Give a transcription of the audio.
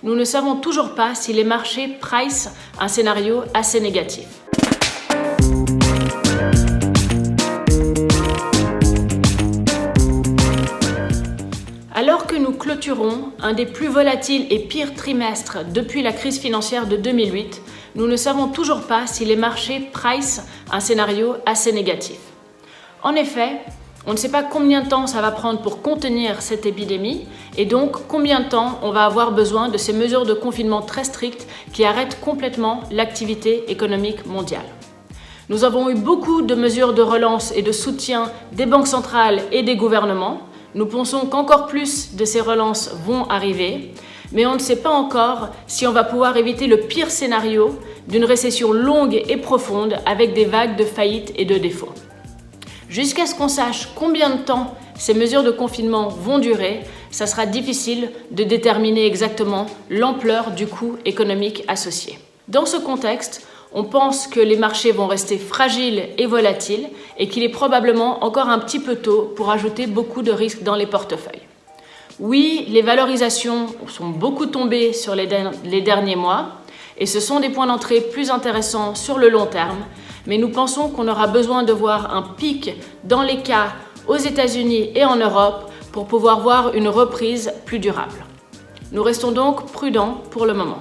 Nous ne savons toujours pas si les marchés price un scénario assez négatif. Alors que nous clôturons un des plus volatiles et pires trimestres depuis la crise financière de 2008, nous ne savons toujours pas si les marchés price un scénario assez négatif. En effet, on ne sait pas combien de temps ça va prendre pour contenir cette épidémie et donc combien de temps on va avoir besoin de ces mesures de confinement très strictes qui arrêtent complètement l'activité économique mondiale. Nous avons eu beaucoup de mesures de relance et de soutien des banques centrales et des gouvernements. Nous pensons qu'encore plus de ces relances vont arriver, mais on ne sait pas encore si on va pouvoir éviter le pire scénario d'une récession longue et profonde avec des vagues de faillites et de défauts. Jusqu'à ce qu'on sache combien de temps ces mesures de confinement vont durer, ça sera difficile de déterminer exactement l'ampleur du coût économique associé. Dans ce contexte, on pense que les marchés vont rester fragiles et volatiles et qu'il est probablement encore un petit peu tôt pour ajouter beaucoup de risques dans les portefeuilles. Oui, les valorisations sont beaucoup tombées sur les derniers mois et ce sont des points d'entrée plus intéressants sur le long terme, mais nous pensons qu'on aura besoin de voir un pic dans les cas aux États-Unis et en Europe pour pouvoir voir une reprise plus durable. Nous restons donc prudents pour le moment.